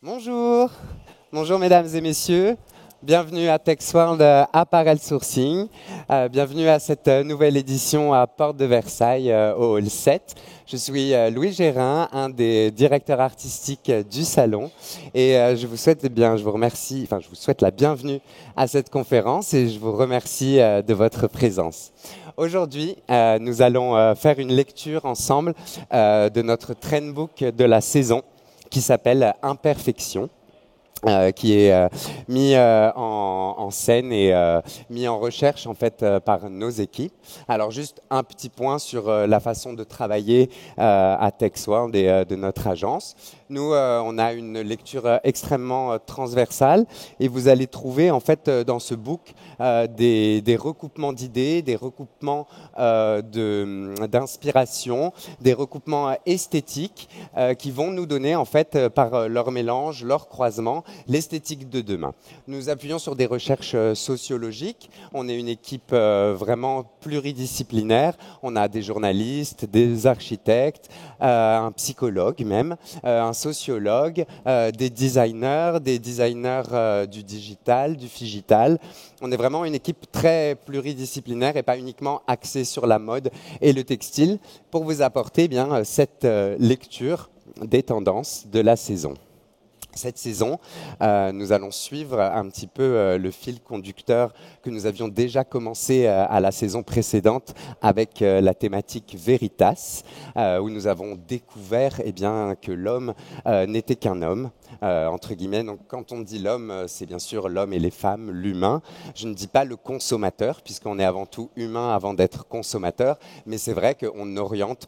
Bonjour, bonjour mesdames et messieurs, bienvenue à TextWorld Apparel Sourcing, bienvenue à cette nouvelle édition à Porte de Versailles au Hall 7. Je suis Louis Gérin, un des directeurs artistiques du salon et je vous souhaite la bienvenue à cette conférence et je vous remercie de votre présence. Aujourd'hui, nous allons faire une lecture ensemble de notre trendbook de la saison qui s'appelle Imperfection, qui est mis en scène et mis en recherche en fait par nos équipes. Alors juste un petit point sur la façon de travailler à TextWorld et de notre agence. Nous, on a une lecture extrêmement transversale et vous allez trouver en fait dans ce book des recoupements d'idées, des recoupements d'inspiration, des recoupements esthétiques qui vont nous donner en fait par leur mélange, leur croisement, l'esthétique de demain. Nous appuyons sur des recherches sociologiques. On est une équipe vraiment pluridisciplinaire. On a des journalistes, des architectes, un psychologue même, un sociologue, des designers du digital, du figital. On est vraiment une équipe très pluridisciplinaire et pas uniquement axée sur la mode et le textile pour vous apporter cette lecture des tendances de la saison. Cette saison, nous allons suivre un petit peu le fil conducteur que nous avions déjà commencé à la saison précédente avec la thématique Veritas, où nous avons découvert que l'homme n'était qu'un homme, entre guillemets. Donc, quand on dit l'homme, c'est bien sûr l'homme et les femmes, l'humain. Je ne dis pas le consommateur, puisqu'on est avant tout humain avant d'être consommateur, mais c'est vrai qu'on oriente,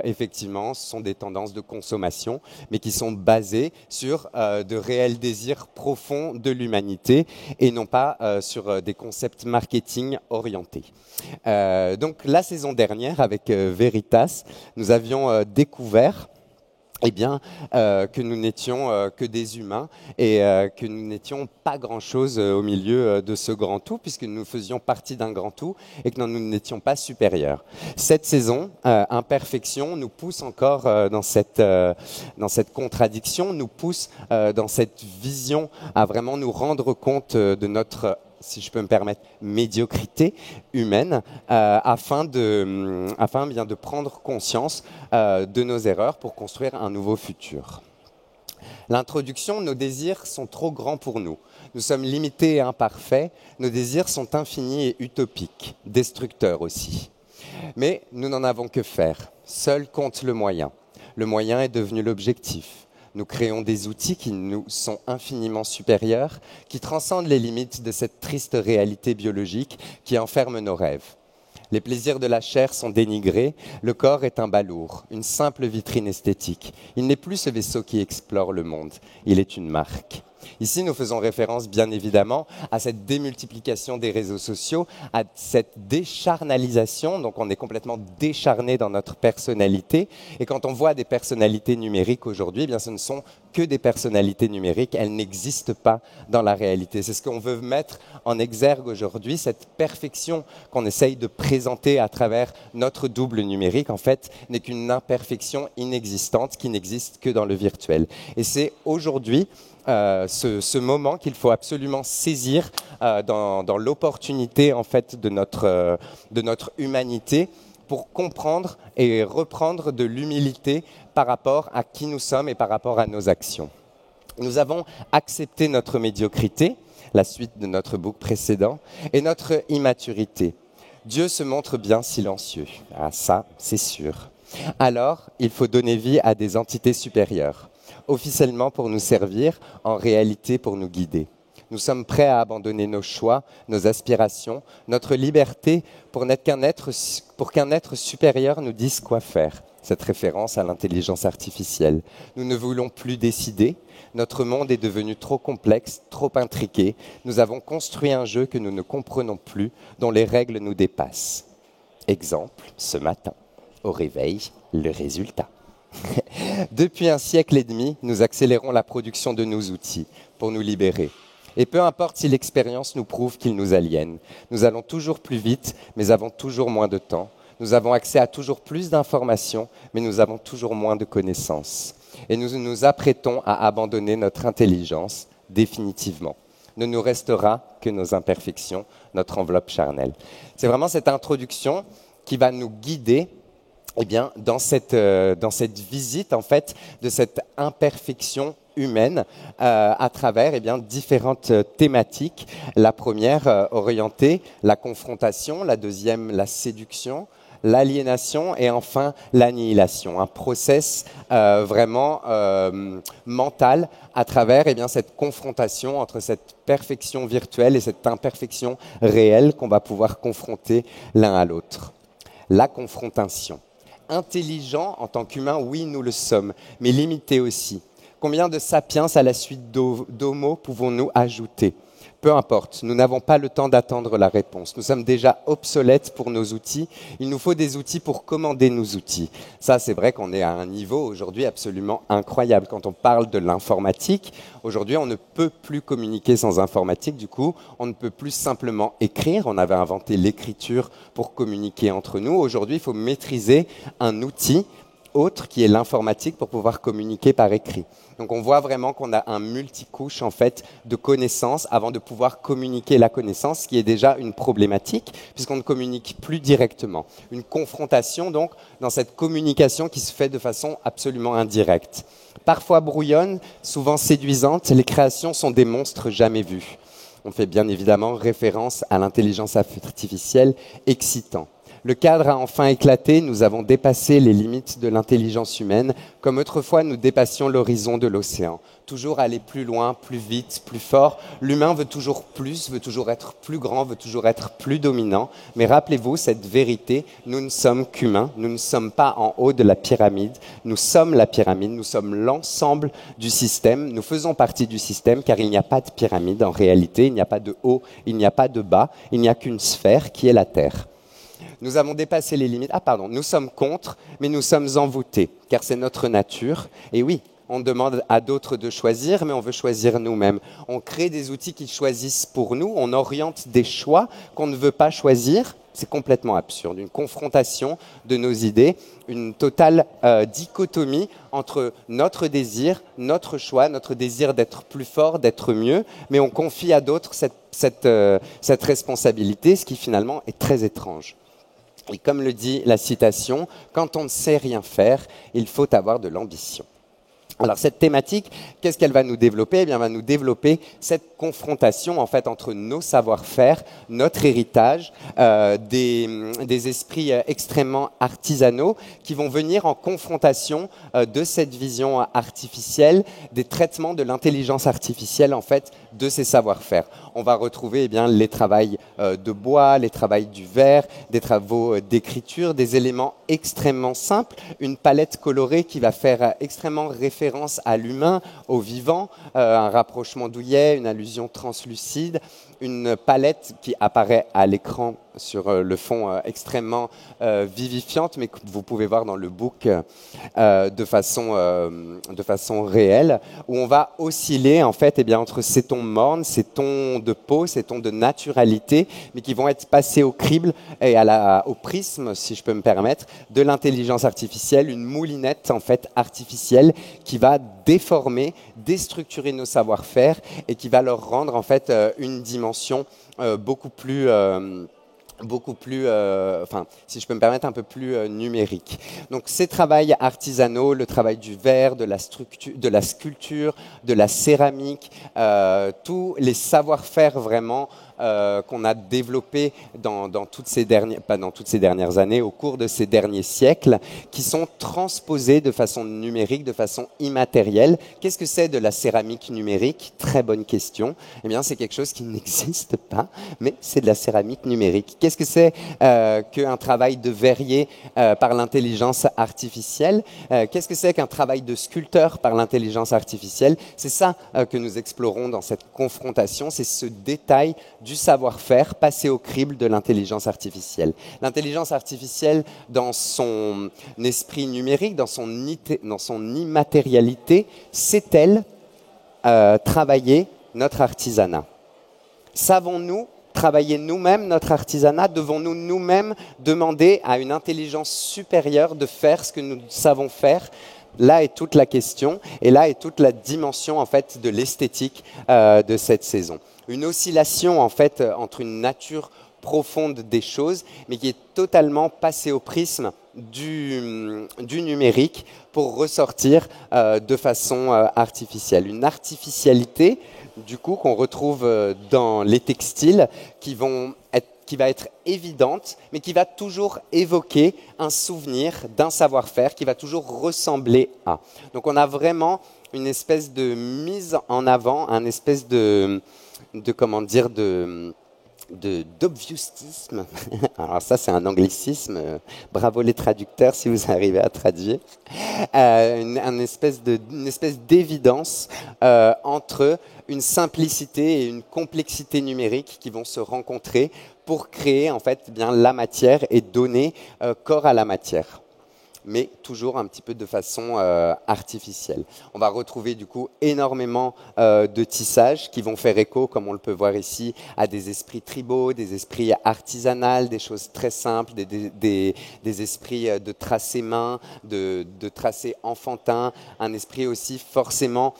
effectivement, ce sont des tendances de consommation, mais qui sont basées sur de réels désirs profonds de l'humanité et non pas sur des concepts marketing orientés. Donc la saison dernière, avec Veritas, nous avions découvert que nous n'étions que des humains et que nous n'étions pas grand-chose au milieu de ce grand tout, puisque nous faisions partie d'un grand tout et que nous n'étions pas supérieurs. Cette saison, Imperfection, nous pousse encore dans cette contradiction, nous pousse dans cette vision à vraiment nous rendre compte de notre, si je peux me permettre, médiocrité humaine, afin de prendre conscience de nos erreurs pour construire un nouveau futur. L'introduction, nos désirs sont trop grands pour nous. Nous sommes limités et imparfaits, nos désirs sont infinis et utopiques, destructeurs aussi. Mais nous n'en avons que faire. Seul compte le moyen. Le moyen est devenu l'objectif. Nous créons des outils qui nous sont infiniment supérieurs, qui transcendent les limites de cette triste réalité biologique qui enferme nos rêves. Les plaisirs de la chair sont dénigrés, le corps est un balourd, une simple vitrine esthétique. Il n'est plus ce vaisseau qui explore le monde, il est une marque. Ici, nous faisons référence bien évidemment à cette démultiplication des réseaux sociaux, à cette décharnalisation, donc on est complètement décharné dans notre personnalité. Et quand on voit des personnalités numériques aujourd'hui, eh bien ce ne sont que des personnalités numériques, elles n'existent pas dans la réalité. C'est ce qu'on veut mettre en exergue aujourd'hui, cette perfection qu'on essaye de présenter à travers notre double numérique, en fait, n'est qu'une imperfection inexistante qui n'existe que dans le virtuel. Et c'est aujourd'hui ce moment qu'il faut absolument saisir dans l'opportunité en fait de notre humanité pour comprendre et reprendre de l'humilité par rapport à qui nous sommes et par rapport à nos actions. Nous avons accepté notre médiocrité, la suite de notre book précédent, et notre immaturité. Dieu se montre bien silencieux. Ah, ça, c'est sûr. Alors, il faut donner vie à des entités supérieures. Officiellement pour nous servir, en réalité pour nous guider. Nous sommes prêts à abandonner nos choix, nos aspirations, notre liberté pour qu'un être supérieur nous dise quoi faire. Cette référence à l'intelligence artificielle. Nous ne voulons plus décider. Notre monde est devenu trop complexe, trop intriqué. Nous avons construit un jeu que nous ne comprenons plus, dont les règles nous dépassent. Exemple, ce matin, au réveil, le résultat. Depuis un siècle et demi, nous accélérons la production de nos outils pour nous libérer. Et peu importe si l'expérience nous prouve qu'ils nous aliènent. Nous allons toujours plus vite, mais avons toujours moins de temps. Nous avons accès à toujours plus d'informations, mais nous avons toujours moins de connaissances. Et nous nous apprêtons à abandonner notre intelligence définitivement. Ne nous restera que nos imperfections, notre enveloppe charnelle. C'est vraiment cette introduction qui va nous guider dans cette visite en fait, de cette imperfection humaine à travers différentes thématiques. La première orientée, la confrontation, la deuxième, la séduction, l'aliénation et enfin l'annihilation. Un process vraiment mental à travers cette confrontation entre cette perfection virtuelle et cette imperfection réelle qu'on va pouvoir confronter l'un à l'autre. La confrontation. Intelligent en tant qu'humain, oui, nous le sommes, mais limité aussi. Combien de sapiens à la suite d'homo pouvons-nous ajouter ? Peu importe, nous n'avons pas le temps d'attendre la réponse. Nous sommes déjà obsolètes pour nos outils. Il nous faut des outils pour commander nos outils. Ça, c'est vrai qu'on est à un niveau aujourd'hui absolument incroyable. Quand on parle de l'informatique, aujourd'hui, on ne peut plus communiquer sans informatique. Du coup, on ne peut plus simplement écrire. On avait inventé l'écriture pour communiquer entre nous. Aujourd'hui, il faut maîtriser un outil autre qui est l'informatique pour pouvoir communiquer par écrit. Donc on voit vraiment qu'on a un multicouche en fait de connaissances avant de pouvoir communiquer la connaissance, ce qui est déjà une problématique puisqu'on ne communique plus directement. Une confrontation donc dans cette communication qui se fait de façon absolument indirecte. Parfois brouillonne, souvent séduisante, les créations sont des monstres jamais vus. On fait bien évidemment référence à l'intelligence artificielle excitant. Le cadre a enfin éclaté, nous avons dépassé les limites de l'intelligence humaine, comme autrefois nous dépassions l'horizon de l'océan. Toujours aller plus loin, plus vite, plus fort. L'humain veut toujours plus, veut toujours être plus grand, veut toujours être plus dominant. Mais rappelez-vous cette vérité, nous ne sommes qu'humains, nous ne sommes pas en haut de la pyramide. Nous sommes la pyramide, nous sommes l'ensemble du système. Nous faisons partie du système car il n'y a pas de pyramide en réalité. Il n'y a pas de haut, il n'y a pas de bas, il n'y a qu'une sphère qui est la Terre. Nous avons dépassé les limites. Nous sommes contre, mais nous sommes envoûtés, car c'est notre nature. Et oui, on demande à d'autres de choisir, mais on veut choisir nous-mêmes. On crée des outils qui choisissent pour nous, on oriente des choix qu'on ne veut pas choisir. C'est complètement absurde. Une confrontation de nos idées, une totale dichotomie entre notre désir, notre choix, notre désir d'être plus fort, d'être mieux, mais on confie à d'autres cette responsabilité, ce qui finalement est très étrange. Et comme le dit la citation, quand on ne sait rien faire, il faut avoir de l'ambition. Alors cette thématique, qu'est-ce qu'elle va nous développer ? Elle va nous développer cette confrontation en fait entre nos savoir-faire, notre héritage, des esprits extrêmement artisanaux qui vont venir en confrontation de cette vision artificielle, des traitements de l'intelligence artificielle en fait de ces savoir-faire. On va retrouver les travails de bois, les travails du verre, des travaux d'écriture, des éléments extrêmement simples, une palette colorée qui va faire extrêmement référence à l'humain, au vivant, un rapprochement douillet, une allusion translucide, une palette qui apparaît à l'écran sur le fond extrêmement vivifiante, mais que vous pouvez voir dans le book de façon réelle, où on va osciller en fait entre ces tons mornes, ces tons de peau, ces tons de naturalité, mais qui vont être passés au crible et au prisme, si je peux me permettre, de l'intelligence artificielle, une moulinette en fait artificielle qui va déformer, déstructurer nos savoir-faire et qui va leur rendre en fait une dimension beaucoup plus, si je peux me permettre, un peu plus numérique. Donc ces travails artisanaux, le travail du verre, de la sculpture, de la céramique, tous les savoir-faire vraiment qu'on a développés dans toutes ces dernières années, au cours de ces derniers siècles, qui sont transposés de façon numérique, de façon immatérielle. Qu'est-ce que c'est de la céramique numérique ? Très bonne question. Eh bien, c'est quelque chose qui n'existe pas, mais c'est de la céramique numérique. Qu'est-ce que c'est qu'un travail de verrier par l'intelligence artificielle ? Qu'est-ce que c'est qu'un travail de sculpteur par l'intelligence artificielle ? C'est ça que nous explorons dans cette confrontation, c'est ce détail du savoir-faire passé au crible de l'intelligence artificielle. L'intelligence artificielle, dans son esprit numérique, dans son immatérialité, sait-elle travailler notre artisanat ? Savons-nous travailler nous-mêmes notre artisanat? Devons-nous nous-mêmes demander à une intelligence supérieure de faire ce que nous savons faire? Là est toute la question et là est toute la dimension en fait de l'esthétique de cette saison. Une oscillation en fait entre une nature profonde des choses, mais qui est totalement passée au prisme du numérique pour ressortir de façon artificielle. Une artificialité, du coup, qu'on retrouve dans les textiles qui va être évidente, mais qui va toujours évoquer un souvenir d'un savoir-faire, qui va toujours ressembler à. Donc on a vraiment une espèce de mise en avant, un espèce d'obvioutisme. Alors ça, c'est un anglicisme. Bravo les traducteurs si vous arrivez à traduire. Une espèce d'évidence entre une simplicité et une complexité numérique qui vont se rencontrer pour créer en fait bien la matière et donner corps à la matière, mais toujours un petit peu de façon artificielle. On va retrouver du coup énormément de tissages qui vont faire écho, comme on le peut voir ici, à des esprits tribaux, des esprits artisanaux, des choses très simples, des esprits de tracés main, de tracés enfantins, un esprit aussi forcément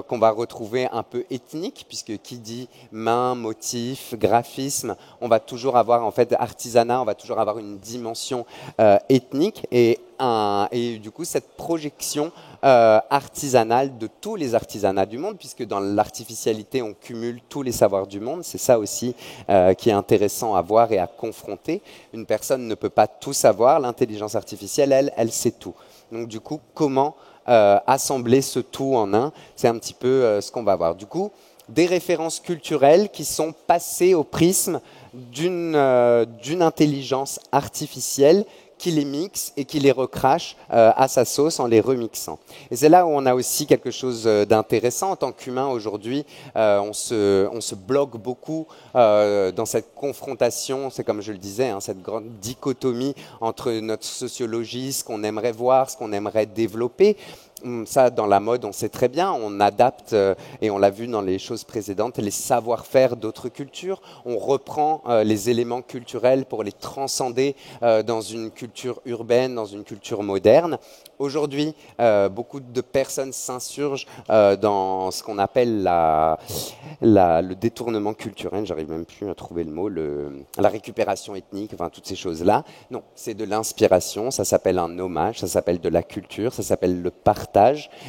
qu'on va retrouver un peu ethnique, puisque qui dit main, motif, graphisme, on va toujours avoir en fait artisanat, on va toujours avoir une dimension ethnique et du coup cette projection artisanale de tous les artisanats du monde, puisque dans l'artificialité on cumule tous les savoirs du monde. C'est ça aussi qui est intéressant à voir et à confronter. Une personne ne peut pas tout savoir, l'intelligence artificielle elle sait tout. Donc du coup comment assembler ce tout en un, c'est un petit peu ce qu'on va voir. Du coup, des références culturelles qui sont passées au prisme d'une intelligence artificielle qui les mixe et qui les recrache à sa sauce en les remixant. Et c'est là où on a aussi quelque chose d'intéressant. En tant qu'humain aujourd'hui, on se bloque beaucoup dans cette confrontation, c'est comme je le disais, hein, cette grande dichotomie entre notre sociologie, ce qu'on aimerait voir, ce qu'on aimerait développer. Ça, dans la mode, on sait très bien, on adapte, et on l'a vu dans les choses précédentes, les savoir-faire d'autres cultures. On reprend les éléments culturels pour les transcender dans une culture urbaine, dans une culture moderne. Aujourd'hui, beaucoup de personnes s'insurgent dans ce qu'on appelle le détournement culturel, j'arrive même plus à trouver le mot, la récupération ethnique, enfin toutes ces choses-là. Non, c'est de l'inspiration, ça s'appelle un hommage, ça s'appelle de la culture, ça s'appelle le partage,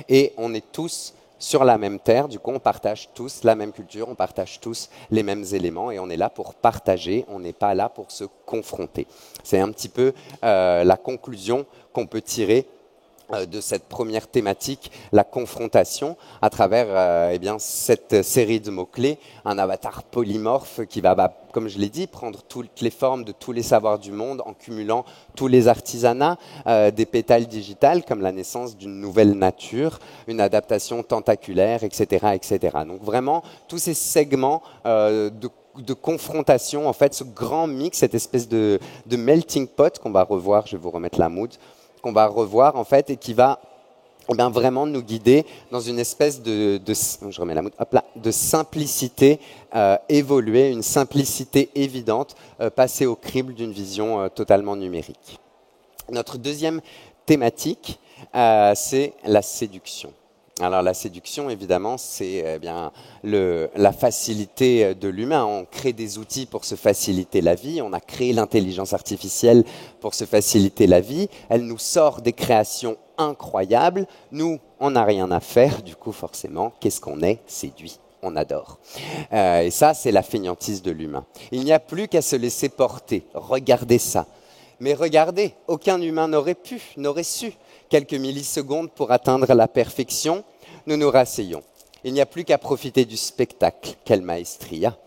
et on est tous sur la même terre, du coup on partage tous la même culture, on partage tous les mêmes éléments et on est là pour partager, on n'est pas là pour se confronter. C'est un petit peu la conclusion qu'on peut tirer de cette première thématique, la confrontation, à travers eh bien, cette série de mots-clés, un avatar polymorphe qui va, comme je l'ai dit, prendre toutes les formes de tous les savoirs du monde en cumulant tous les artisanats, des pétales digitales comme la naissance d'une nouvelle nature, une adaptation tentaculaire, etc., etc. Donc vraiment, tous ces segments de confrontation, en fait, ce grand mix, cette espèce de melting pot qu'on va revoir, je vais vous remettre la mood, qu'on va revoir en fait et qui va vraiment nous guider dans une espèce je remets la mood, hop là, de simplicité évoluée, une simplicité évidente passée au crible d'une vision totalement numérique. Notre deuxième thématique, c'est la séduction. Alors la séduction, évidemment, c'est la facilité de l'humain. On crée des outils pour se faciliter la vie. On a créé l'intelligence artificielle pour se faciliter la vie. Elle nous sort des créations incroyables. Nous, on n'a rien à faire. Du coup, forcément, qu'est-ce qu'on est? Séduit. On adore. Et ça, c'est la fainéantise de l'humain. Il n'y a plus qu'à se laisser porter. Regardez ça. Mais regardez, aucun humain n'aurait su. Quelques millisecondes pour atteindre la perfection, nous nous rasseyons. Il n'y a plus qu'à profiter du spectacle. Quelle maestria!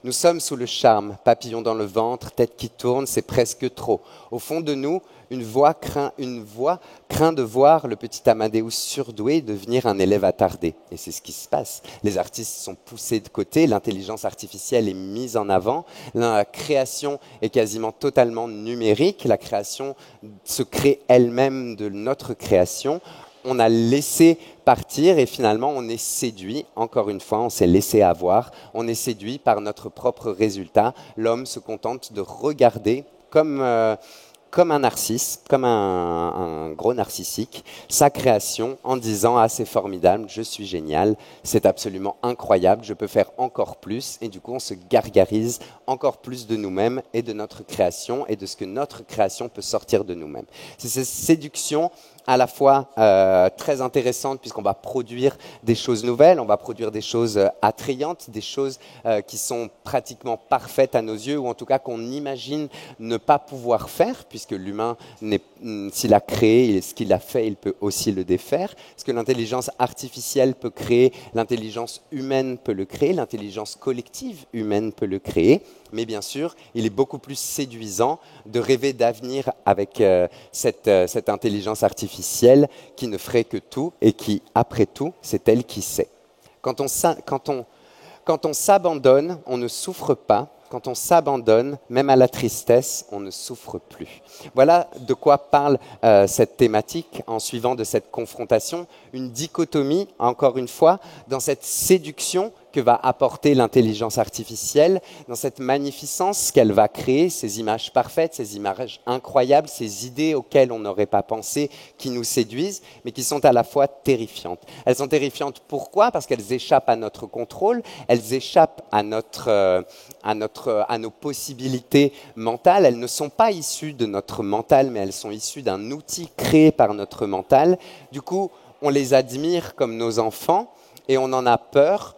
Nous sommes sous le charme, papillon dans le ventre, tête qui tourne, c'est presque trop. Au fond de nous, une voix craint de voir le petit Amadeus surdoué devenir un élève attardé. Et c'est ce qui se passe. Les artistes sont poussés de côté, l'intelligence artificielle est mise en avant, la création est quasiment totalement numérique, la création se crée elle-même de notre création. on a laissé partir et finalement on est séduit, encore une fois, on s'est laissé avoir, on est séduit par notre propre résultat. L'homme se contente de regarder comme un narcisse, comme un gros narcissique, sa création en disant « Ah, c'est formidable, je suis génial, c'est absolument incroyable, je peux faire encore plus ». Et du coup, on se gargarise encore plus de nous-mêmes et de notre création et de ce que notre création peut sortir de nous-mêmes. C'est cette séduction à la fois très intéressante puisqu'on va produire des choses nouvelles, on va produire des choses attrayantes, des choses qui sont pratiquement parfaites à nos yeux ou en tout cas qu'on imagine ne pas pouvoir faire puisque l'humain, s'il a créé ce qu'il a fait, il peut aussi le défaire. Ce que l'intelligence artificielle peut créer, l'intelligence humaine peut le créer, l'intelligence collective humaine peut le créer. Mais bien sûr, il est beaucoup plus séduisant de rêver d'avenir avec cette intelligence artificielle qui ne ferait que tout et qui, après tout, c'est elle qui sait. Quand on s'abandonne, on ne souffre pas. Quand on s'abandonne, même à la tristesse, on ne souffre plus. Voilà de quoi parle cette thématique en suivant de cette confrontation, une dichotomie, encore une fois, dans cette séduction que va apporter l'intelligence artificielle, dans cette magnificence qu'elle va créer, ces images parfaites, ces images incroyables, ces idées auxquelles on n'aurait pas pensé, qui nous séduisent, mais qui sont à la fois terrifiantes. Elles sont terrifiantes pourquoi? Parce qu'elles échappent à notre contrôle, elles échappent à nos possibilités mentales. Elles ne sont pas issues de notre mental, mais elles sont issues d'un outil créé par notre mental. Du coup, on les admire comme nos enfants et on en a peur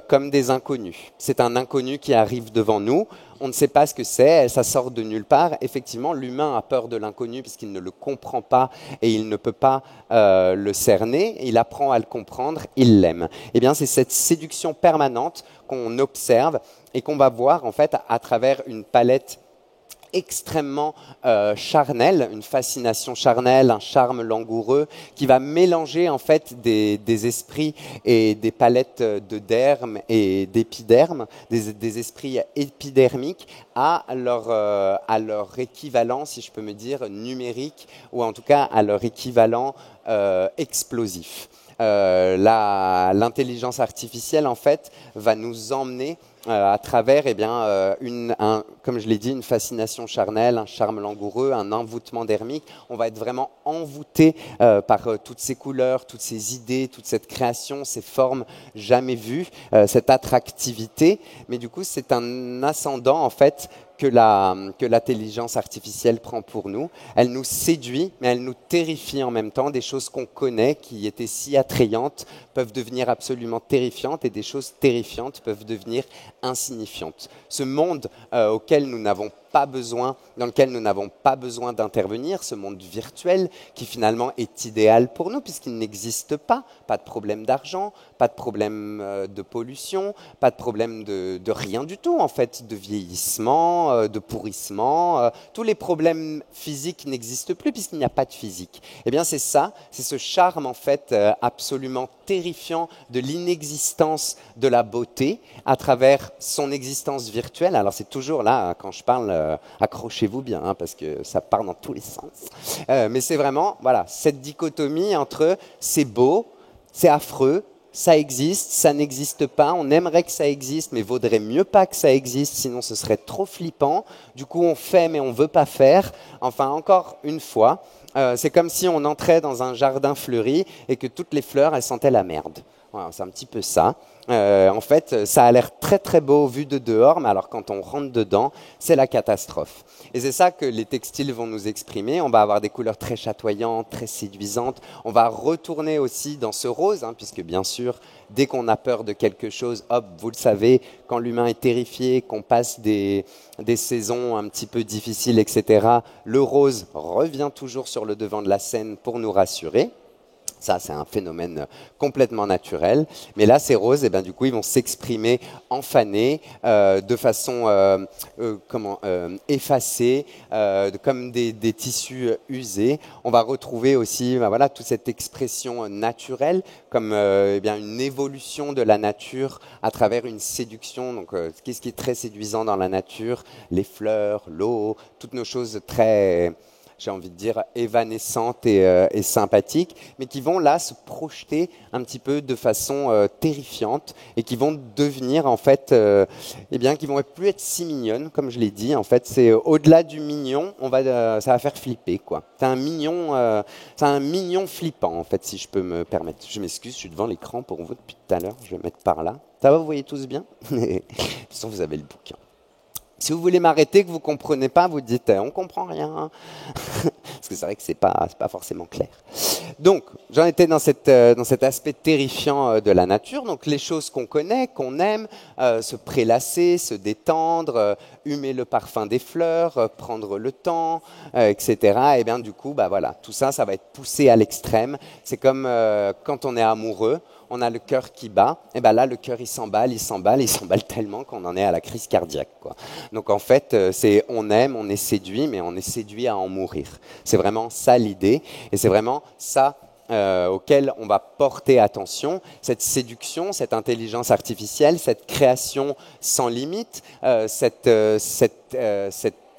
comme des inconnus. C'est un inconnu qui arrive devant nous, on ne sait pas ce que c'est, ça sort de nulle part. Effectivement, l'humain a peur de l'inconnu puisqu'il ne le comprend pas et il ne peut pas le cerner. Il apprend à le comprendre, il l'aime. Eh bien, c'est cette séduction permanente qu'on observe et qu'on va voir en fait à travers une palette extrêmement charnel, une fascination charnelle, un charme langoureux qui va mélanger en fait des esprits et des palettes de derme et d'épiderme, des esprits épidermiques à leur équivalent, si je peux me dire, numérique ou en tout cas à leur équivalent explosif. L'intelligence artificielle en fait va nous emmener à travers, eh bien, comme je l'ai dit, une fascination charnelle, un charme langoureux, un envoûtement dermique. On va être vraiment envoûté par toutes ces couleurs, toutes ces idées, toute cette création, ces formes jamais vues, cette attractivité. Mais du coup, c'est un ascendant, en fait, que l'intelligence artificielle prend pour nous. Elle nous séduit, mais elle nous terrifie en même temps. Des choses qu'on connaît, qui étaient si attrayantes, peuvent devenir absolument terrifiantes, et des choses terrifiantes peuvent devenir insignifiantes. Ce monde auquel nous n'avons pas besoin, dans lequel nous n'avons pas besoin d'intervenir, ce monde virtuel qui finalement est idéal pour nous puisqu'il n'existe pas. Pas de problème d'argent, pas de problème de pollution, pas de problème de rien du tout en fait, de vieillissement, de pourrissement. Tous les problèmes physiques n'existent plus puisqu'il n'y a pas de physique. Eh bien c'est ça, c'est ce charme en fait absolument terrifiant de l'inexistence de la beauté à travers son existence virtuelle. Alors c'est toujours là, quand je parle, accrochez-vous bien, hein, parce que ça part dans tous les sens. Mais c'est vraiment voilà, cette dichotomie entre c'est beau, c'est affreux, ça existe, ça n'existe pas, on aimerait que ça existe, mais vaudrait mieux pas que ça existe, sinon ce serait trop flippant. Du coup, on fait, mais on veut pas faire. Enfin, encore une fois, c'est comme si on entrait dans un jardin fleuri et que toutes les fleurs, elles sentaient la merde. Voilà, c'est un petit peu ça. En fait, ça a l'air très très beau vu de dehors, mais alors quand on rentre dedans, c'est la catastrophe. Et c'est ça que les textiles vont nous exprimer. On va avoir des couleurs très chatoyantes, très séduisantes. On va retourner aussi dans ce rose, hein, puisque bien sûr, dès qu'on a peur de quelque chose, hop, vous le savez, quand l'humain est terrifié, qu'on passe des saisons un petit peu difficiles, etc., le rose revient toujours sur le devant de la scène pour nous rassurer. Ça, c'est un phénomène complètement naturel. Mais là, ces roses, eh ben, du coup, ils vont s'exprimer en fanés, de façon effacée, comme des tissus usés. On va retrouver aussi voilà, toute cette expression naturelle, comme eh bien, une évolution de la nature à travers une séduction. Donc, qu'est-ce qui est très séduisant dans la nature? Les fleurs, l'eau, toutes nos choses très j'ai envie de dire, évanescentes et sympathiques, mais qui vont là se projeter un petit peu de façon terrifiante et qui vont devenir en fait, eh bien, qui vont plus être si mignonnes, comme je l'ai dit. En fait, c'est au-delà du mignon, ça va faire flipper, quoi. C'est un mignon flippant, en fait, si je peux me permettre. Je m'excuse, je suis devant l'écran pour vous depuis tout à l'heure. Je vais mettre par là. Ça va, vous voyez tous bien? De toute façon, vous avez le bouquin. Si vous voulez m'arrêter, que vous ne comprenez pas, vous dites on ne comprend rien. Parce que c'est vrai que ce n'est pas forcément clair. Donc, j'en étais dans cet aspect terrifiant de la nature. Donc, les choses qu'on connaît, qu'on aime, se prélasser, se détendre, humer le parfum des fleurs, prendre le temps, etc. Et bien, du coup, bah, voilà, tout ça, ça va être poussé à l'extrême. C'est comme quand on est amoureux. On a le cœur qui bat, et ben là le cœur il s'emballe tellement qu'on en est à la crise cardiaque, quoi. Donc en fait, on aime, on est séduit, mais on est séduit à en mourir. C'est vraiment ça l'idée, et c'est vraiment ça auquel on va porter attention, cette séduction, cette intelligence artificielle, cette création sans limite, cet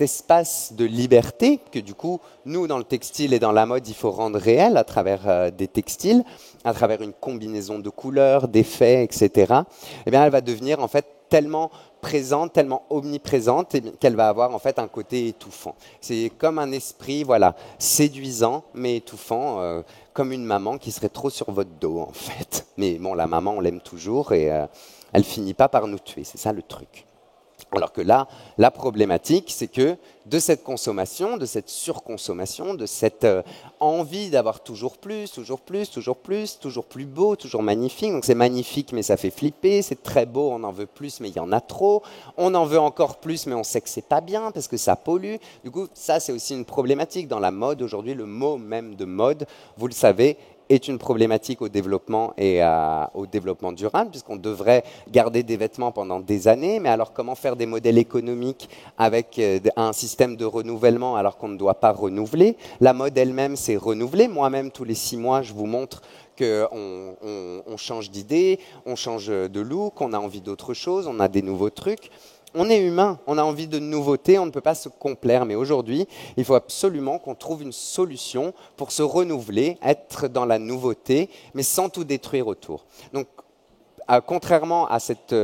espace de liberté que du coup, nous, dans le textile et dans la mode, il faut rendre réel à travers des textiles, à travers une combinaison de couleurs, d'effets, etc. Eh bien, elle va devenir en fait tellement présente, tellement omniprésente qu'elle va avoir en fait un côté étouffant. C'est comme un esprit, voilà, séduisant mais étouffant, comme une maman qui serait trop sur votre dos en fait. Mais bon, la maman, on l'aime toujours et elle finit pas par nous tuer. C'est ça le truc. Alors que là, la problématique, c'est que de cette consommation, de cette surconsommation, de cette envie d'avoir toujours plus, toujours plus, toujours plus, toujours plus beau, toujours magnifique. Donc c'est magnifique, mais ça fait flipper. C'est très beau, on en veut plus, mais il y en a trop. On en veut encore plus, mais on sait que c'est pas bien parce que ça pollue. Du coup, ça, c'est aussi une problématique dans la mode. Aujourd'hui, le mot même de mode, vous le savez, est une problématique au développement et au développement durable, puisqu'on devrait garder des vêtements pendant des années, mais alors comment faire des modèles économiques avec un système de renouvellement alors qu'on ne doit pas renouveler? La mode elle-même, c'est renouveler. Moi-même, tous les 6 mois, je vous montre qu'on change d'idée, on change de look, on a envie d'autre chose, on a des nouveaux trucs. On est humain, on a envie de nouveautés, on ne peut pas se complaire. Mais aujourd'hui, il faut absolument qu'on trouve une solution pour se renouveler, être dans la nouveauté, mais sans tout détruire autour. Donc, contrairement à cette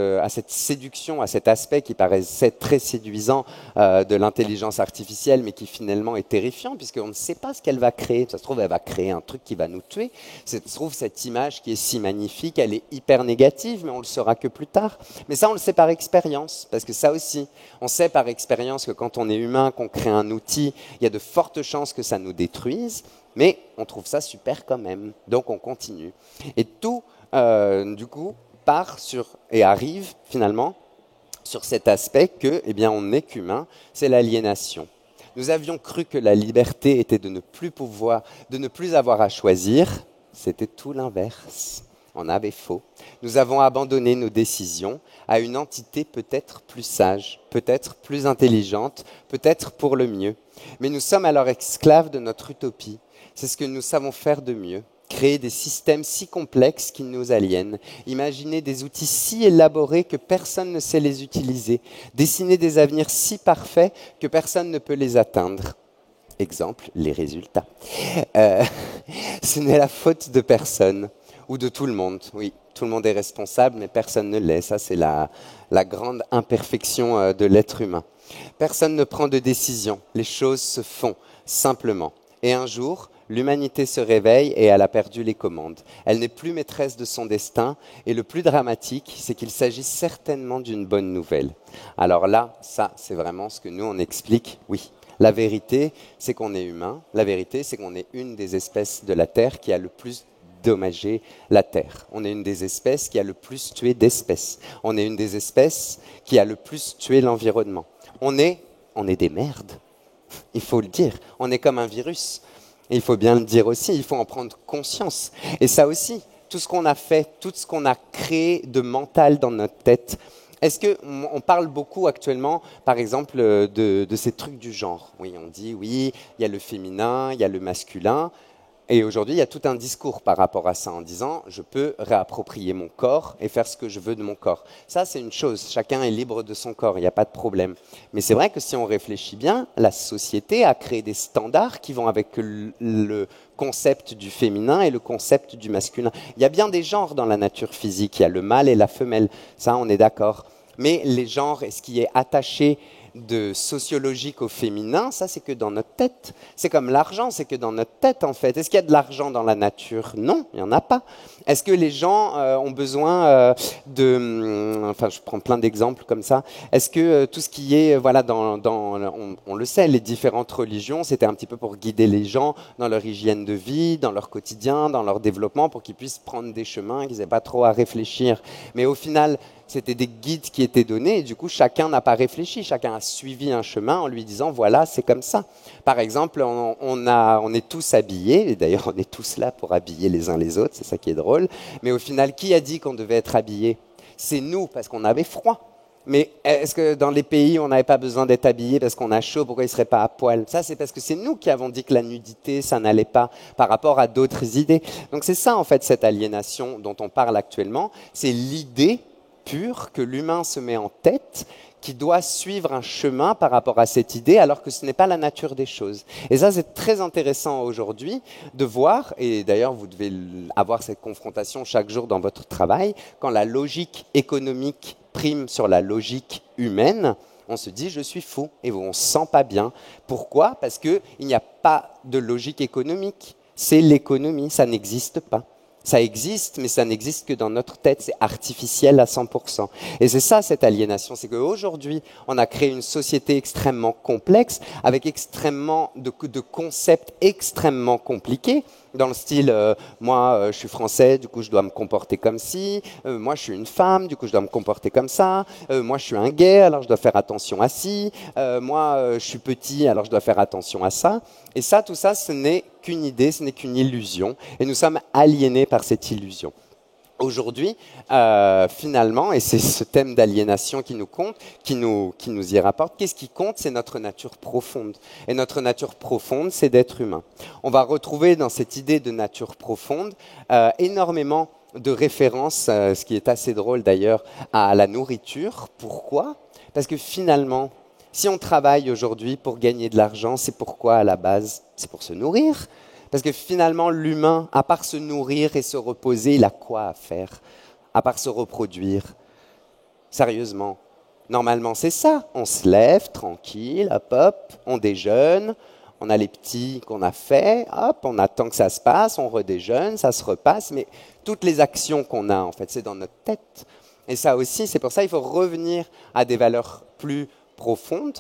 séduction, à cet aspect qui paraissait très séduisant de l'intelligence artificielle, mais qui finalement est terrifiant, puisqu'on ne sait pas ce qu'elle va créer. Ça se trouve, elle va créer un truc qui va nous tuer. Ça se trouve, cette image qui est si magnifique, elle est hyper négative, mais on le saura que plus tard. Mais ça, on le sait par expérience, parce que ça aussi, on sait par expérience que quand on est humain, qu'on crée un outil, il y a de fortes chances que ça nous détruise, mais on trouve ça super quand même. Donc, on continue. Et tout, du coup, part sur et arrive finalement sur cet aspect que, eh bien, on n'est qu'humain, c'est l'aliénation. Nous avions cru que la liberté était de ne plus avoir à choisir. C'était tout l'inverse. On avait faux. Nous avons abandonné nos décisions à une entité peut-être plus sage, peut-être plus intelligente, peut-être pour le mieux. Mais nous sommes alors esclaves de notre utopie. C'est ce que nous savons faire de mieux. Créer des systèmes si complexes qu'ils nous aliènent, imaginer des outils si élaborés que personne ne sait les utiliser, dessiner des avenirs si parfaits que personne ne peut les atteindre. Exemple, les résultats. Ce n'est la faute de personne, ou de tout le monde. Oui, tout le monde est responsable, mais personne ne l'est. Ça, c'est la grande imperfection de l'être humain. Personne ne prend de décision. Les choses se font, simplement. Et un jour, l'humanité se réveille et elle a perdu les commandes. Elle n'est plus maîtresse de son destin et le plus dramatique, c'est qu'il s'agit certainement d'une bonne nouvelle. Alors là, ça, c'est vraiment ce que nous, on explique. Oui, la vérité, c'est qu'on est humain. La vérité, c'est qu'on est une des espèces de la Terre qui a le plus dommagé la Terre. On est une des espèces qui a le plus tué d'espèces. On est une des espèces qui a le plus tué l'environnement. On est des merdes. Il faut le dire. On est comme un virus. Et il faut bien le dire aussi, il faut en prendre conscience. Et ça aussi, tout ce qu'on a fait, tout ce qu'on a créé de mental dans notre tête, est-ce qu'on parle beaucoup actuellement, par exemple, de ces trucs du genre? Oui, on dit, oui, il y a le féminin, il y a le masculin. Et aujourd'hui, il y a tout un discours par rapport à ça en disant je peux réapproprier mon corps et faire ce que je veux de mon corps. Ça, c'est une chose. Chacun est libre de son corps, il n'y a pas de problème. Mais c'est vrai que si on réfléchit bien, la société a créé des standards qui vont avec le concept du féminin et le concept du masculin. Il y a bien des genres dans la nature physique. Il y a le mâle et la femelle. Ça, on est d'accord. Mais les genres et ce qui est attaché de sociologique au féminin, ça c'est que dans notre tête. C'est comme l'argent, c'est que dans notre tête en fait. Est-ce qu'il y a de l'argent dans la nature? Non, il n'y en a pas. Est-ce que les gens ont besoin enfin je prends plein d'exemples comme ça, est-ce que tout ce qui est, voilà, on le sait, les différentes religions, c'était un petit peu pour guider les gens dans leur hygiène de vie, dans leur quotidien, dans leur développement, pour qu'ils puissent prendre des chemins, qu'ils n'aient pas trop à réfléchir. Mais au final, c'était des guides qui étaient donnés et du coup, chacun n'a pas réfléchi, chacun a suivi un chemin en lui disant voilà, c'est comme ça. Par exemple, on est tous habillés, et d'ailleurs on est tous là pour habiller les uns les autres, c'est ça qui est drôle, mais au final, qui a dit qu'on devait être habillés? C'est nous, parce qu'on avait froid. Mais est-ce que dans les pays où on n'avait pas besoin d'être habillé parce qu'on a chaud, pourquoi ils ne seraient pas à poil? Ça, c'est parce que c'est nous qui avons dit que la nudité, ça n'allait pas par rapport à d'autres idées. Donc c'est ça, en fait, cette aliénation dont on parle actuellement, c'est l'idée pure que l'humain se met en tête, qui doit suivre un chemin par rapport à cette idée, alors que ce n'est pas la nature des choses. Et ça, c'est très intéressant aujourd'hui de voir, et d'ailleurs, vous devez avoir cette confrontation chaque jour dans votre travail, quand la logique économique prime sur la logique humaine, on se dit « je suis fou » et on ne se sent pas bien. Pourquoi? Parce qu'il n'y a pas de logique économique. C'est l'économie, ça n'existe pas. Ça existe, mais ça n'existe que dans notre tête, c'est artificiel à 100%. Et c'est ça, cette aliénation, c'est qu'aujourd'hui, on a créé une société extrêmement complexe, avec extrêmement de concepts extrêmement compliqués, dans le style, moi, je suis français, du coup, je dois me comporter comme ci, moi, je suis une femme, du coup, je dois me comporter comme ça, moi, je suis un gay, alors je dois faire attention à ci, moi, je suis petit, alors je dois faire attention à ça. Et ça, tout ça, ce n'est qu'une idée, ce n'est qu'une illusion, et nous sommes aliénés par cette illusion. Aujourd'hui, finalement, et c'est ce thème d'aliénation qui nous compte, qui nous y rapporte, qu'est-ce qui compte? C'est notre nature profonde. Et notre nature profonde, c'est d'être humain. On va retrouver dans cette idée de nature profonde énormément de références, ce qui est assez drôle d'ailleurs, à la nourriture. Pourquoi? Parce que finalement, si on travaille aujourd'hui pour gagner de l'argent, c'est pourquoi à la base? C'est pour se nourrir. Parce que finalement, l'humain, à part se nourrir et se reposer, il a quoi à faire? À part se reproduire? Sérieusement. Normalement, c'est ça. On se lève tranquille, hop, hop, on déjeune, on a les petits qu'on a fait, hop, on attend que ça se passe, on redéjeune, ça se repasse. Mais toutes les actions qu'on a, en fait, c'est dans notre tête. Et ça aussi, c'est pour ça qu'il faut revenir à des valeurs plus profondes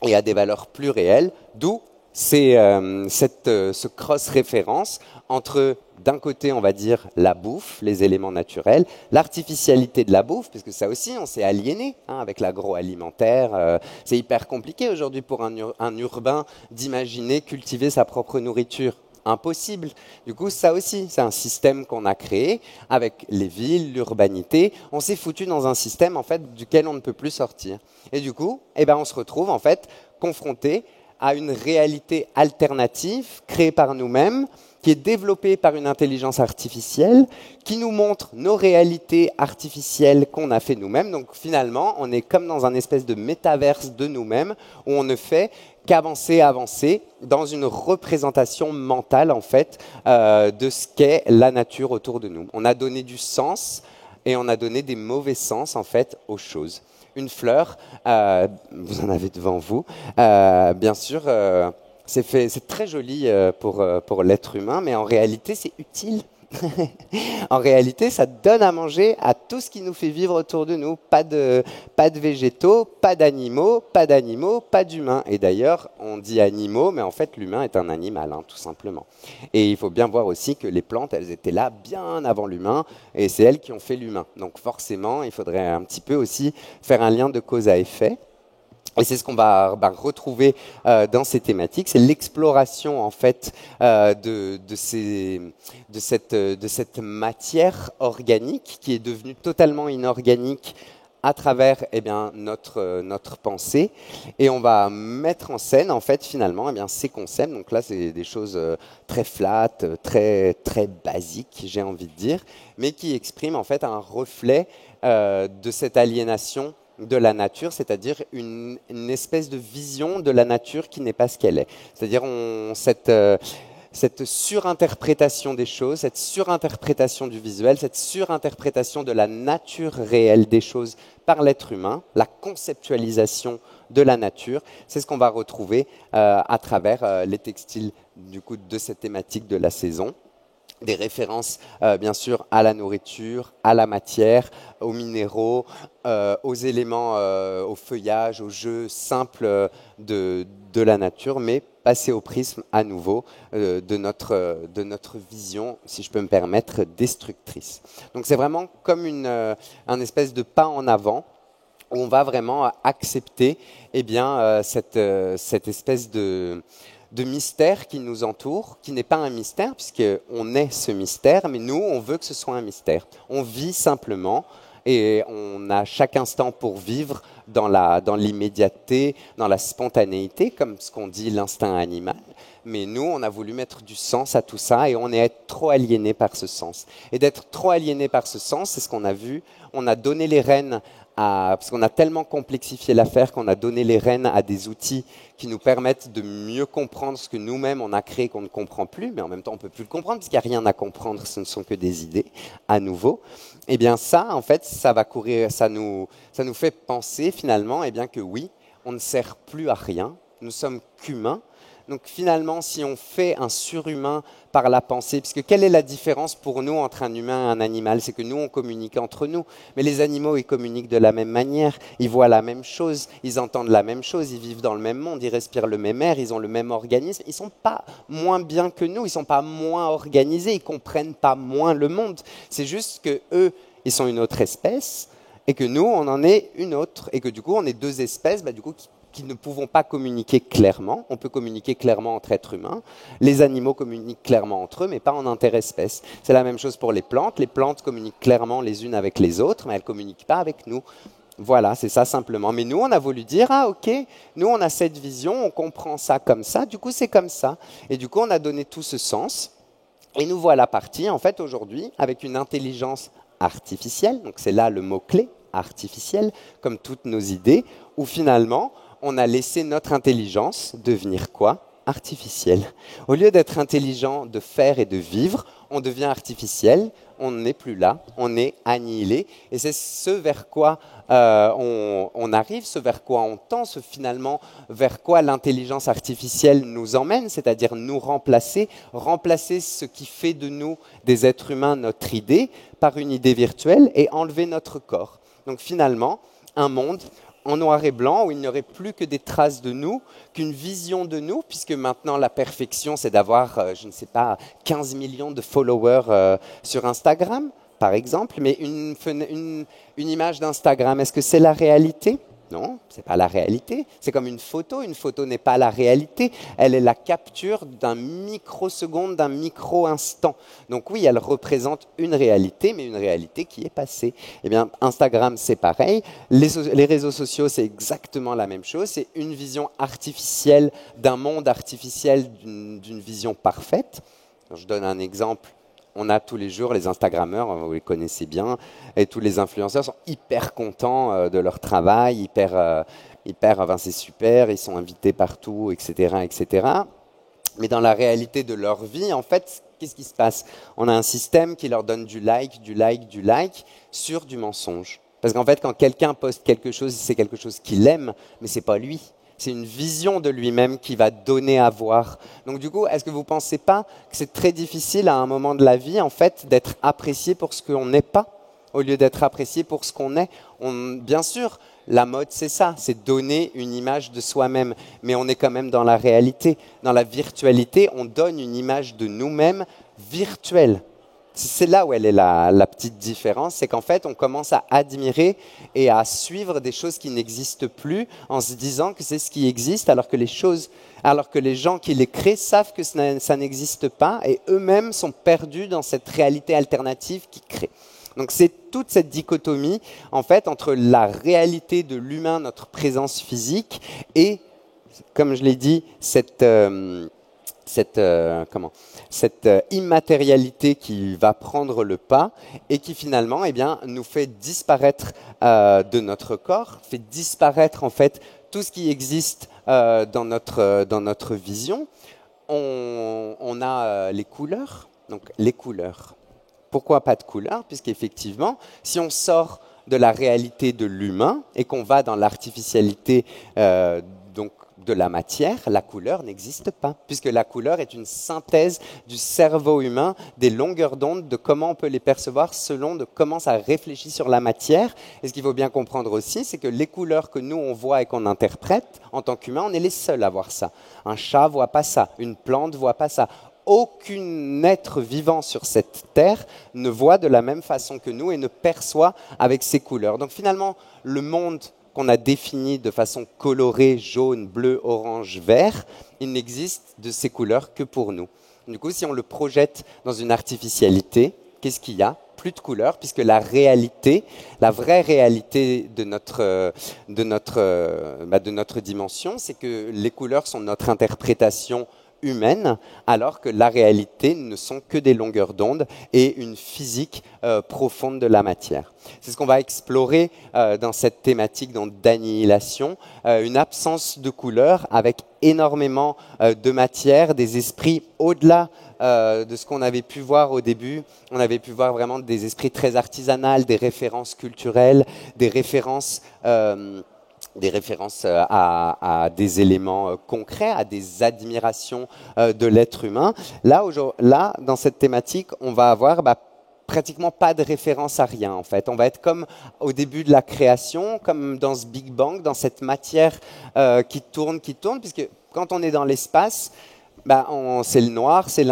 et à des valeurs plus réelles, d'où c'est ce cross-référence entre, d'un côté, on va dire, la bouffe, les éléments naturels, l'artificialité de la bouffe, parce que ça aussi, on s'est aliéné avec l'agroalimentaire. C'est hyper compliqué aujourd'hui pour un urbain d'imaginer cultiver sa propre nourriture. Impossible. Du coup, ça aussi, c'est un système qu'on a créé avec les villes, l'urbanité. On s'est foutu dans un système, en fait, duquel on ne peut plus sortir. Et du coup, on se retrouve, en fait, confronté à une réalité alternative créée par nous-mêmes, qui est développée par une intelligence artificielle, qui nous montre nos réalités artificielles qu'on a fait nous-mêmes. Donc finalement, on est comme dans un espèce de métaverse de nous-mêmes, où on ne fait qu'avancer, avancer, dans une représentation mentale, en fait, de ce qu'est la nature autour de nous. On a donné du sens, et on a donné des mauvais sens, en fait, aux choses. Une fleur, vous en avez devant vous, bien sûr, c'est très joli pour l'être humain, mais en réalité, c'est utile. En réalité, ça donne à manger à tout ce qui nous fait vivre autour de nous. Pas de végétaux, pas d'animaux, pas d'humains. Et d'ailleurs, on dit animaux, mais en fait, l'humain est un animal, tout simplement. Et il faut bien voir aussi que les plantes, elles étaient là bien avant l'humain, et c'est elles qui ont fait l'humain. Donc forcément, il faudrait un petit peu aussi faire un lien de cause à effet. Et c'est ce qu'on va retrouver dans ces thématiques, c'est l'exploration en fait de cette matière organique qui est devenue totalement inorganique à travers notre pensée, et on va mettre en scène en fait finalement ces concepts. Donc là c'est des choses très flat, très basiques, j'ai envie de dire, mais qui expriment en fait un reflet de cette aliénation de la nature, c'est-à-dire une espèce de vision de la nature qui n'est pas ce qu'elle est. C'est-à-dire cette surinterprétation des choses, cette surinterprétation du visuel, cette surinterprétation de la nature réelle des choses par l'être humain, la conceptualisation de la nature, c'est ce qu'on va retrouver à travers les textiles du coup, de cette thématique de la saison. Des références bien sûr à la nourriture, à la matière, aux minéraux, aux éléments, au feuillage, aux jeux simples de la nature, mais passer au prisme à nouveau de notre vision, si je peux me permettre, destructrice. Donc c'est vraiment comme un espèce de pas en avant où on va vraiment accepter cette espèce de mystère qui nous entoure, qui n'est pas un mystère, puisqu'on est ce mystère, mais nous, on veut que ce soit un mystère. On vit simplement et on a chaque instant pour vivre dans l'immédiateté, dans la spontanéité, comme ce qu'on dit l'instinct animal. Mais nous, on a voulu mettre du sens à tout ça et on est trop aliéné par ce sens. Et d'être trop aliéné par ce sens, c'est ce qu'on a vu. On a donné les rênes parce qu'on a tellement complexifié l'affaire qu'on a donné les rênes à des outils qui nous permettent de mieux comprendre ce que nous-mêmes on a créé qu'on ne comprend plus, mais en même temps on ne peut plus le comprendre parce qu'il n'y a rien à comprendre, ce ne sont que des idées à nouveau. Eh bien ça, en fait, ça nous fait penser finalement que oui, on ne sert plus à rien, nous sommes qu'humains. Donc finalement, si on fait un surhumain par la pensée, puisque quelle est la différence pour nous entre un humain et un animal? C'est que nous, on communique entre nous, mais les animaux, ils communiquent de la même manière, ils voient la même chose, ils entendent la même chose, ils vivent dans le même monde, ils respirent le même air, ils ont le même organisme, ils ne sont pas moins bien que nous, ils ne sont pas moins organisés, ils ne comprennent pas moins le monde. C'est juste qu'eux, ils sont une autre espèce, et que nous, on en est une autre, et que du coup, on est deux espèces qui ne pouvons pas communiquer clairement. On peut communiquer clairement entre êtres humains. Les animaux communiquent clairement entre eux, mais pas en interespèces. C'est la même chose pour les plantes. Les plantes communiquent clairement les unes avec les autres, mais elles ne communiquent pas avec nous. Voilà, c'est ça simplement. Mais nous, on a voulu dire, ah ok, nous, on a cette vision, on comprend ça comme ça, du coup, c'est comme ça. Et du coup, on a donné tout ce sens. Et nous voilà partis, en fait, aujourd'hui, avec une intelligence artificielle. Donc, c'est là le mot-clé, artificielle, comme toutes nos idées, où finalement, on a laissé notre intelligence devenir quoi? Artificielle. Au lieu d'être intelligent, de faire et de vivre, on devient artificiel, on n'est plus là, on est annihilé. Et c'est ce vers quoi on arrive, ce vers quoi on tend, finalement vers quoi l'intelligence artificielle nous emmène, c'est-à-dire nous remplacer ce qui fait de nous des êtres humains, notre idée, par une idée virtuelle et enlever notre corps. Donc finalement, un monde en noir et blanc, où il n'y aurait plus que des traces de nous, qu'une vision de nous, puisque maintenant la perfection, c'est d'avoir, je ne sais pas, 15 millions de followers sur Instagram, par exemple. Mais une image d'Instagram, est-ce que c'est la réalité ? Non, ce n'est pas la réalité. C'est comme une photo. Une photo n'est pas la réalité. Elle est la capture d'un microseconde, d'un micro-instant. Donc oui, elle représente une réalité, mais une réalité qui est passée. Eh bien, Instagram, c'est pareil. Les réseaux sociaux, c'est exactement la même chose. C'est une vision artificielle d'un monde artificiel, d'une vision parfaite. Je donne un exemple. On a tous les jours les Instagrammeurs, vous les connaissez bien, et tous les influenceurs sont hyper contents de leur travail, c'est super, ils sont invités partout, etc., etc. Mais dans la réalité de leur vie, en fait, qu'est-ce qui se passe? On a un système qui leur donne du like sur du mensonge. Parce qu'en fait, quand quelqu'un poste quelque chose, c'est quelque chose qu'il aime, mais ce n'est pas lui. C'est une vision de lui-même qui va donner à voir. Donc du coup, est-ce que vous ne pensez pas que c'est très difficile à un moment de la vie, en fait, d'être apprécié pour ce qu'on n'est pas, au lieu d'être apprécié pour ce qu'on est? Bien sûr, la mode, c'est ça, c'est donner une image de soi-même, mais on est quand même dans la réalité. Dans la virtualité, on donne une image de nous-mêmes virtuelle. C'est là où elle est la petite différence, c'est qu'en fait, on commence à admirer et à suivre des choses qui n'existent plus en se disant que c'est ce qui existe, alors que les gens qui les créent savent que ça n'existe pas et eux-mêmes sont perdus dans cette réalité alternative qu'ils créent. Donc c'est toute cette dichotomie en fait entre la réalité de l'humain, notre présence physique, et, comme je l'ai dit, cette immatérialité qui va prendre le pas et qui finalement nous fait disparaître de notre corps, fait disparaître en fait tout ce qui existe dans notre vision. On a les couleurs, donc les couleurs. Pourquoi pas de couleurs? Puisqu'effectivement, si on sort de la réalité de l'humain et qu'on va dans l'artificialité donc de la matière, la couleur n'existe pas, puisque la couleur est une synthèse du cerveau humain, des longueurs d'onde, de comment on peut les percevoir selon de comment ça réfléchit sur la matière. Et ce qu'il faut bien comprendre aussi, c'est que les couleurs que nous, on voit et qu'on interprète, en tant qu'humains, on est les seuls à voir ça. Un chat voit pas ça, une plante voit pas ça. Aucun être vivant sur cette terre ne voit de la même façon que nous et ne perçoit avec ces couleurs. Donc finalement, le monde qu'on a défini de façon colorée, jaune, bleu, orange, vert, il n'existe de ces couleurs que pour nous. Du coup, si on le projette dans une artificialité, qu'est-ce qu'il y a? Plus de couleurs, puisque la réalité, la vraie réalité de notre dimension, c'est que les couleurs sont notre interprétation humaine, alors que la réalité ne sont que des longueurs d'onde et une physique profonde de la matière. C'est ce qu'on va explorer dans cette thématique d'annihilation, une absence de couleurs avec énormément de matière, des esprits au-delà de ce qu'on avait pu voir au début. On avait pu voir vraiment des esprits très artisanaux, des références culturelles, des références à des éléments concrets, à des admirations de l'être humain. Là, dans cette thématique, on va avoir pratiquement pas de référence à rien, en fait. On va être comme au début de la création, comme dans ce Big Bang, dans cette matière qui tourne, puisque quand on est dans l'espace, c'est le noir, c'est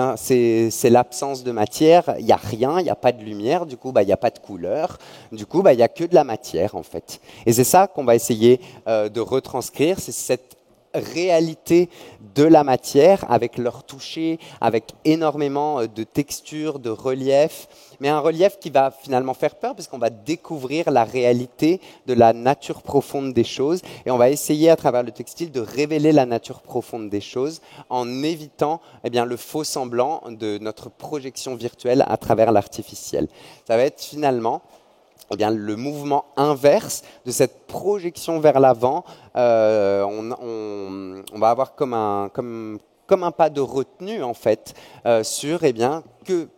l'absence de matière, il n'y a rien, il n'y a pas de lumière, du coup il n'y a pas de couleur, du coup il n'y a que de la matière en fait. Et c'est ça qu'on va essayer de retranscrire, c'est cette réalité de la matière avec leur toucher, avec énormément de textures, de relief, mais un relief qui va finalement faire peur puisqu'on va découvrir la réalité de la nature profonde des choses et on va essayer à travers le textile de révéler la nature profonde des choses en évitant le faux semblant de notre projection virtuelle à travers l'artificiel. Ça va être finalement le mouvement inverse de cette projection vers l'avant. On va avoir comme un pas de retenue en fait sur que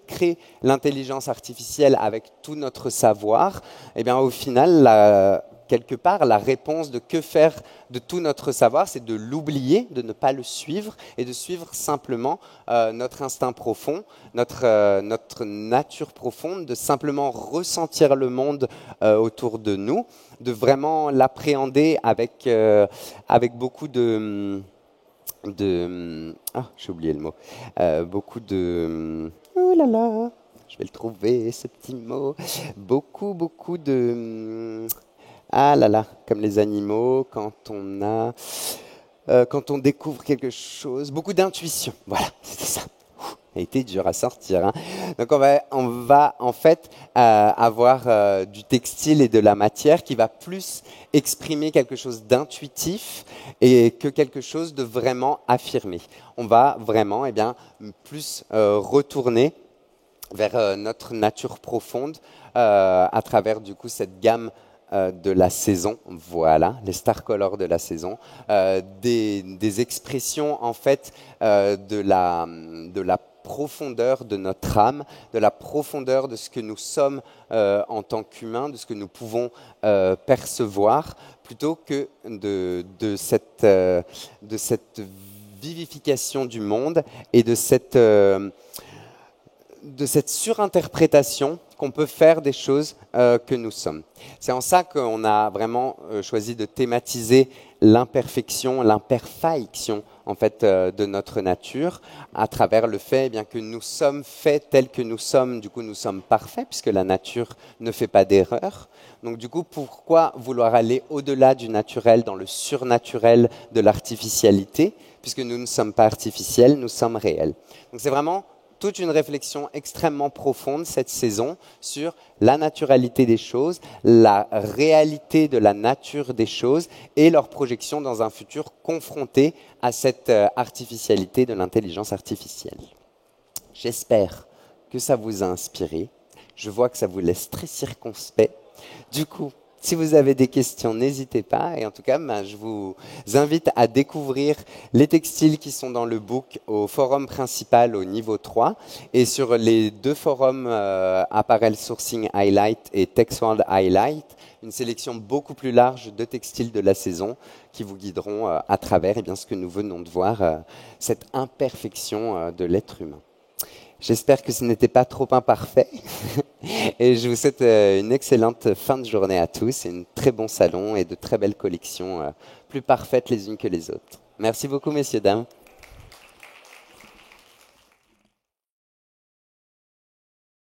crée l'intelligence artificielle avec tout notre savoir. Au final, quelque part, la réponse de que faire de tout notre savoir, c'est de l'oublier, de ne pas le suivre et de suivre simplement notre instinct profond, notre nature profonde, de simplement ressentir le monde autour de nous, de vraiment l'appréhender avec beaucoup de j'ai oublié le mot. Beaucoup de... Oh là là, je vais le trouver, ce petit mot. Beaucoup de... Ah là là, comme les animaux, quand on découvre quelque chose, beaucoup d'intuition. Voilà, c'était ça. Ça a été dur à sortir. Hein. Donc on va en fait avoir du textile et de la matière qui va plus exprimer quelque chose d'intuitif et que quelque chose de vraiment affirmé. On va vraiment plus retourner vers notre nature profonde à travers du coup cette gamme de la saison, voilà, les star colors de la saison, des expressions en fait de la profondeur de notre âme, de la profondeur de ce que nous sommes en tant qu'humains, de ce que nous pouvons percevoir, plutôt que de cette vivification du monde et de cette surinterprétation qu'on peut faire des choses que nous sommes. C'est en ça qu'on a vraiment choisi de thématiser l'imperfection, l'imperfection en fait de notre nature, à travers le fait que nous sommes faits tels que nous sommes. Du coup, nous sommes parfaits puisque la nature ne fait pas d'erreur. Donc, du coup, pourquoi vouloir aller au-delà du naturel, dans le surnaturel de l'artificialité, puisque nous ne sommes pas artificiels, nous sommes réels. Donc, c'est vraiment toute une réflexion extrêmement profonde cette saison sur la naturalité des choses, la réalité de la nature des choses et leur projection dans un futur confronté à cette artificialité de l'intelligence artificielle. J'espère que ça vous a inspiré. Je vois que ça vous laisse très circonspect. Du coup, si vous avez des questions, n'hésitez pas. Et en tout cas, je vous invite à découvrir les textiles qui sont dans le book au forum principal au niveau 3. Et sur les 2 forums Apparel Sourcing Highlight et Texworld Highlight, une sélection beaucoup plus large de textiles de la saison qui vous guideront à travers ce que nous venons de voir, cette imperfection de l'être humain. J'espère que ce n'était pas trop imparfait et je vous souhaite une excellente fin de journée à tous et un très bon salon et de très belles collections plus parfaites les unes que les autres. Merci beaucoup, messieurs, dames.